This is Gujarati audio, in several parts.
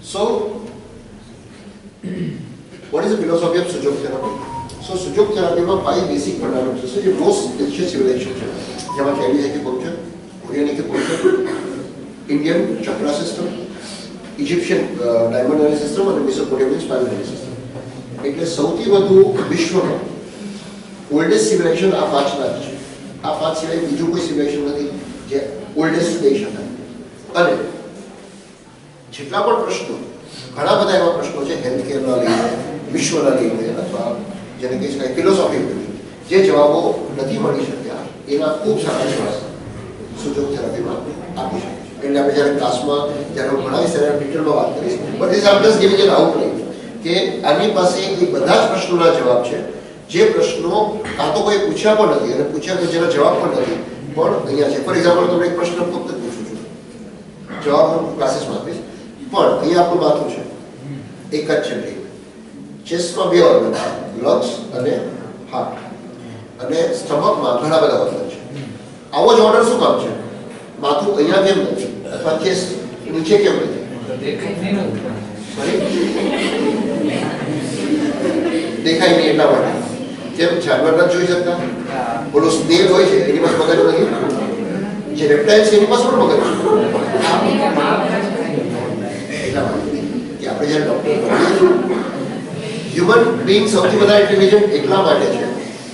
So, what is the philosophy of Sujok therapy? So, Sujok therapy में 5 basic fundamentals है जो most ancient civilization है. जहाँ Chinese acupuncture, Korean acupuncture, Indian chakra system, Egyptian diamond nervous system और Mesopotamian spinal nervous system. એટલે સૌથી વધુ વિશ્વમાં ઓલ્ડેસ્ટ સિવિલાઇઝેશન આ 5 જ છે. આ 5 સિવાય બીજું કોઈ સિવિલાઇઝેશન નથી જે ઓલ્ડેસ્ટ કહી શકાય. અને જેટલા પણ પ્રશ્નો, ઘણા બધા એવા પ્રશ્નો છે હેલ્થ કેરના લઈને, વિશ્વના લઈને અથવા જેને કહી શકાય ફિલોસોફી જે જવાબો નથી મળી શક્યા એના ખૂબ સારા જવાબ સુજોગ થેરાપીમાં આપી શકે છે. એટલે આપણે જ્યારે ક્લાસમાં જ્યારે હું ભણાવીશ ત્યારે ડિટેલમાં વાત કરીશ. But this are just giving an outline કે આની પાસે એ બધા જ પ્રશ્નોના જવાબ છે જે પ્રશ્નો કાં તો કોઈ પૂછ્યા પણ નથી અને પૂછ્યા તો જેના જવાબ પણ નથી પણ અહીંયા છે. ફોર એક્ઝામ્પલ તમને એક પ્રશ્ન ફક્ત પૂછું છું, જવાબ હું ક્લાસીસમાં આપીશ. પણ અહીંયા આપણું માથું છે એક જ છે. ચેસ્ટમાં 2 ઓર્ગન છે, લંગ્સ અને હાર્ટ, અને સ્ટમકમાં ઘણા બધા ઓર્ગન છે. આવો જ ઓર્ડર શું કામ છે? માથું અહીંયા કેમ નથી અથવા ચેસ્ટ નીચે કેમ નથી? દેખાય નહીં એટલા માટે. કેમ જાનવર નથી જોઈ શકતા? બોલો સ્નેલ હોય છે એની પાસે મગજ નથી, જે રેપ્ટાઇલ્સ એની પાસે પણ મગજ છે. એટલા માટે કે આપણે જ્યારે ડોક્ટર હ્યુમન બીંગ સૌથી વધારે ઇન્ટેલિજન્ટ એટલા માટે છે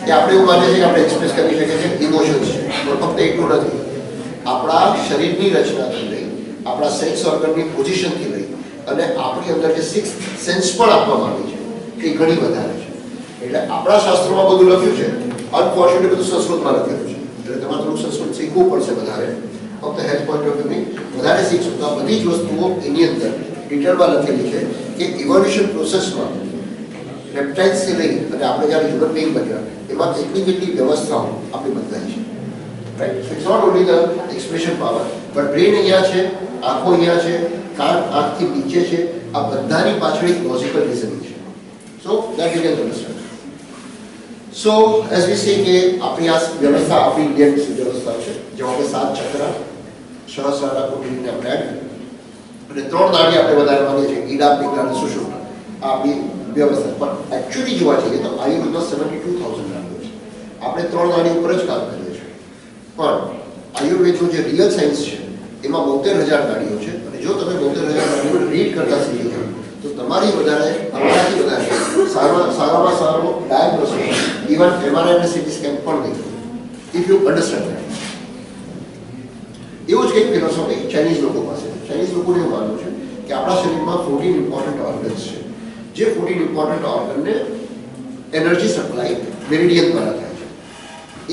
કે આપણે એવું માનીએ છીએ કે આપણે એક્સપ્રેસ કરી શકીએ છીએ ઇમોશન્સ છે. પણ ફક્ત એટલું નથી, આપણા શરીરની રચનાથી લઈ, આપણા સેક્સ ઓર્ગનની પોઝિશનથી લઈ અને આપણી અંદર જે 6th સેન્સ પણ આપવામાં આવી છે એ ઘણી વધારે છે. એટલે આપણા શાસ્ત્રોમાં બધું લખ્યું છે, અનફોર્ચ્યુનેટલી બધું સંસ્કૃતમાં લખેલું છે. એટલે તમારે થોડું સંસ્કૃત શીખવું પડશે વધારે, ફક્ત હેલ્થ પોઈન્ટ ઓફ વ્યૂ નહીં, વધારે શીખશું તો આ બધી જ વસ્તુઓ એની અંદર ડિટેલમાં લખેલી છે કે ઇવોલ્યુશન પ્રોસેસમાં રેપ્ટાઇલ્સથી લઈ અને આપણે જ્યારે હ્યુમન બીંગ બન્યા એમાં કેટલી કેટલી વ્યવસ્થાઓ આપણી બદલાઈ છે. Right? So it's not only the expression power, but brain અહીંયા છે, આંખો અહીંયા છે, કાન આંખથી નીચે છે. આ બધાની પાછળ એક લોજિકલ રીઝનિંગ છે. So that you can understand. So as V C કે આપણી આ વ્યવસ્થા આપણી ઇન્ડિયન વ્યવસ્થા છે જેમાં આપણે 7 ચક્ર, સહસ્રારા કોટિને આપણે એડ અને 3 નાડી આપણે વધારે માનીએ છીએ, ઈડા, પિંગલા અને સુષુમ્ના. આપણી વ્યવસ્થા પણ એકચ્યુઅલી જોવા જઈએ તો આયુર્વેદમાં 72,000 નાડીઓ છે. આપણે 3 નાડી ઉપર જ કામ કરીએ છીએ. પણ આયુર્વેદનું જે રિયલ સાયન્સ છે એમાં 72,000 નાડીઓ છે. અને જો તમે 72,000 નાડીઓ રીડ કરતા શીખી જાઓ તો તમારી વધારે, અમારાથી વધારે સારામાં સારો ડાયગ્નોસિસ, ઇવન MRI અને CT સ્કેન પણ નહીં, ઇફ યુ અન્ડરસ્ટેન્ડ ધેટ. એવું જ કંઈક ફિલોસોફી ચાઇનીઝ લોકો પાસે. ચાઇનીઝ લોકોને એવું માનવું છે કે આપણા શરીરમાં 14 ઇમ્પોર્ટન્ટ ઓર્ગન્સ છે, જે 14 ઇમ્પોર્ટન્ટ ઓર્ગનને એનર્જી સપ્લાય મેરિડિયન દ્વારા થાય છે.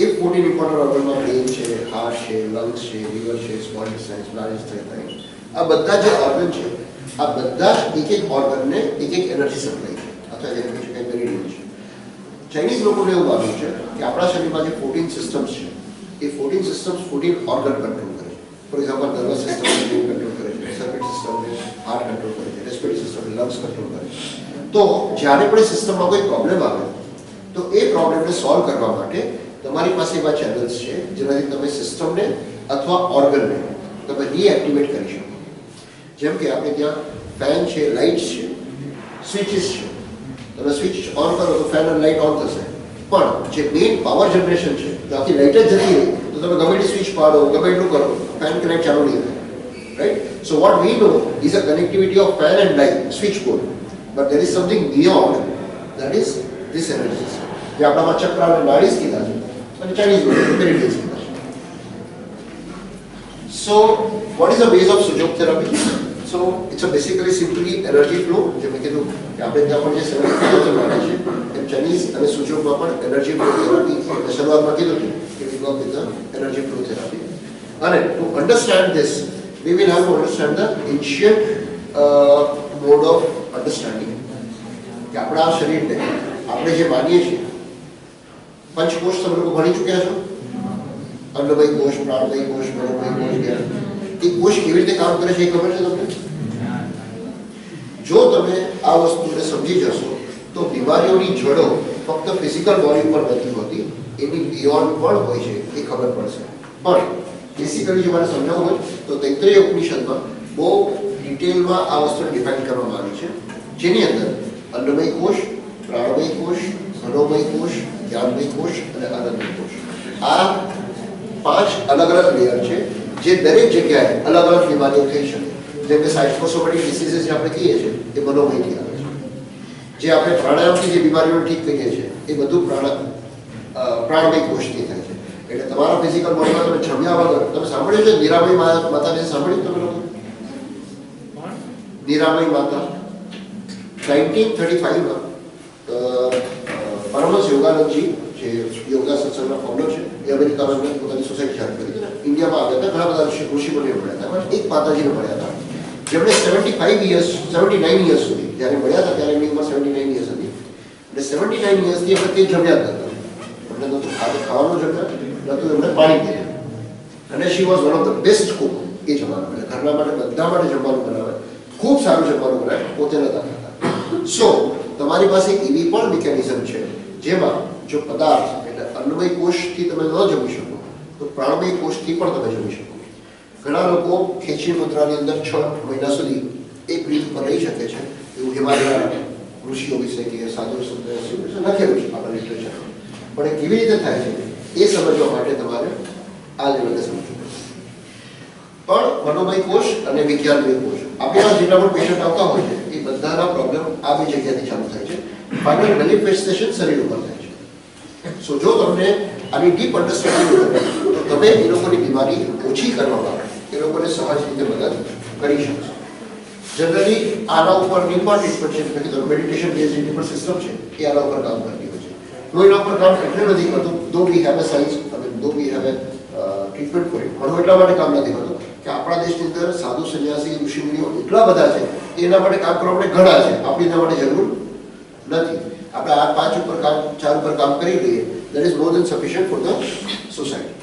એ 14 ઇમ્પોર્ટન્ટ ઓર્ગનમાં બ્રેન છે, હાર્ટ છે, લંગ્સ છે, લીવર છે, સ્મોલ ઇન્ટેસ્ટાઇન, લાર્જ ઇન્ટેસ્ટાઇન, આ બધા જે ઓર્ગન છે આ બધા જ એક ઓર્ગનને એક એનર્જી સપ્લાય છે અથવા જેને કહી શકાય મેરિડિયન છે. ચાઇનીઝ લોકોને એવું માનવું છે કે આપણા શરીરમાં જે 14 સિસ્ટમ્સ છે એ 14 સિસ્ટમ્સ 14 ઓર્ગન કંટ્રોલ કરે છે. For example nervous system control કરે છે, સર્કિટ સિસ્ટમને હાર્ટ કંટ્રોલ કરે છે, રેસ્પિરેટરી સિસ્ટમને લંગ્સ કંટ્રોલ કરે છે. તો જ્યારે પણ સિસ્ટમમાં કોઈ પ્રોબ્લેમ આવે તો એ પ્રોબ્લેમને સોલ્વ કરવા માટે તમારી પાસે એવા ચેનલ્સ છે જેનાથી તમે સિસ્ટમને અથવા ઓર્ગનને તમે રીએક્ટિવેટ કરી શકો. જેમ કે આપણે ત્યાં ફેન છે, લાઇટ્સ છે, સ્વિચીસ છે. તમે સ્વિચ ઓન કરો તો ફેન અને લાઇટ ઓન થશે. પણ જે મેઇન પાવર જનરેશન છે તો આખી લાઇટ જ જતી રહી તો તમે ગમે તે સ્વિચ પાડો, ગમે એટલું કરો, ફેન કે લાઇટ ચાલુ નહીં થાય. Right? So what we know is a connectivity of fan and light, switch board. But there is something beyond, that is this energy system. જે આપણામાં ચક્ર અને નાડીઝ કીધા છે અને ચાઇનીઝ મેરિડિયન્સ કીધા છે. So what is the base of Sujok therapy? So it's a basically simply energy flow. જે મેં કીધું કે આપણે ત્યાં પણ જે 70,000 નાડી છે એમ ચાઇનીઝ અને સુજોગમાં પણ એનર્જી ફ્લો થેરાપી શરૂઆતમાં કીધું હતું કે we work with the energy flow therapy. અને to understand this we will have to understand the ancient mode of understanding કે આપણા શરીરને આપણે જે માનીએ છીએ પંચકોશ તમે લોકો ભણી ચૂક્યા છો, અન્નમય કોષ, પ્રાણમય કોષ, મનોમય કોષ, જ્ઞાન. એ કોષ કેવી રીતે કામ કરે છે એ ખબર છે તમને? જો તમે આ વસ્તુને સમજી જશો તો બીમારીઓની જડો ફક્ત ફિઝિકલ બોડી પર નથી હોતી, એની બિયોન્ડ પણ હોય છે એ ખબર પડશે. પણ બેસિકલી જો મારે સમજાવવું હોય તો તૈત્તરીય ઉપનિષદમાં બહુ ડિટેલમાં આ વસ્તુને ડિફાઇન કરવામાં આવી છે, જેની અંદર અન્નમય કોષ, પ્રાણમય કોષ, મનોમય કોષ, જ્ઞાનમય કોષ અને આનંદમય કોષ. આ 5 અલગ અલગ લેયર છે, જે દરેક જગ્યાએ અલગ અલગ બીમારીઓ થઈ શકે. જેમ કે સાઇટોસોમેટિક ડિસીઝીસ જે આપણે કહીએ છીએ એ મનોમયથી આવે છે. જે આપણે પ્રાણાયામથી જે બીમારીઓને ઠીક કરીએ છીએ એ બધું પ્રાણમય કોષથી થાય છે. એટલે તમારા ફિઝિકલ બોડીમાં તમે જમ્યા વગર, તમે સાંભળ્યું છે નિરામય માતાને સાંભળ્યું તમે લોકો? નિરામય માતા 1935માં પરમહંસ યોગાનંદજી જે યોગા સત્સંગના ફાઉન્ડર છે એ અમેરિકામાં એમણે પોતાની સોસાયટી ચાલુ કરી હતી. ઇન્ડિયામાં આવ્યા હતા, ઘણા બધા ઋષિમુનિઓ મળ્યા હતા, પણ એક માતાજીને મળ્યા હતા જેમણે 79 યર્સ સુધી, જ્યારે મળ્યા હતા ત્યારે એમની ઉંમર 79 યર્સ હતી. એટલે 79 યર્સથી એમણે તે જમ્યા હતા. એમણે નહોતું ખાવાનું જમ્યા, નહોતું એમણે પાણી પીધું. અને she was one of the best cook એ જમાનામાં. એટલે ઘરના માટે બધા માટે જમવાનું બનાવે, ખૂબ સારું જમવાનું બનાવે, પોતે નતા ખાતા. સો તમારી પાસે એવી પણ મિકેનિઝમ છે જેમાં જો પદાર્થ એટલે અન્નમય કોષથી તમે ન જમી શકો તો પ્રાણમય કોષથી પણ તમે જમી શકો. ઘણા લોકો ખેંચી મુદ્રાની અંદર 6 મહિના સુધી એક રીત પર રહી શકે છે, એવું હિમાલય ઋષિઓ વિશે કે સાધુ સંતો વિશે લખેલું છે આપણા લિટરેચરમાં. પણ એ કેવી રીતે થાય છે એ સમજવા માટે તમારે આ લેવલે સમજવું પડશે. પણ મનોમય કોષ અને વિજ્ઞાનમય કોષ આપણા જેટલા પણ પેશન્ટ આવતા હોય છે એ બધાના પ્રોબ્લેમ આ બે જગ્યાથી ચાલુ થાય છે. ફાઇનલ મેનિફેસ્ટેશન શરીર ઉપર થાય છે. સો જો તમને આની ડીપ અન્ડરસ્ટેન્ડિંગ હોય તો તમે એ લોકોની બીમારી ઓછી કરવામાં એ લોકોને સહજ રીતે મદદ કરી શકશો. જનરલી આના ઉપરની પણ ટ્રીટમેન્ટ છે, કે મેડિટેશન બેઝડ ટ્રીટમેન્ટ સિસ્ટમ છે એ આના ઉપર કામ કરતી હોય છે. તો એના ઉપર કામ એટલે નથી કરતું, દો વી હેવ અ સાયન્સ અને દો we have a treatment four it, પણ એટલા માટે કામ નથી કરતું કે આપણા દેશની અંદર સાધુ સંન્યાસી ઋષિમુનિઓ એટલા બધા છે એના માટે કામ કરવા માટે ઘણા છે, આપણી એના માટે જરૂર નથી. આપણે આ 5 ઉપર કામ 4 ઉપર કામ કરી લઈએ, that is more than sufficient for the society.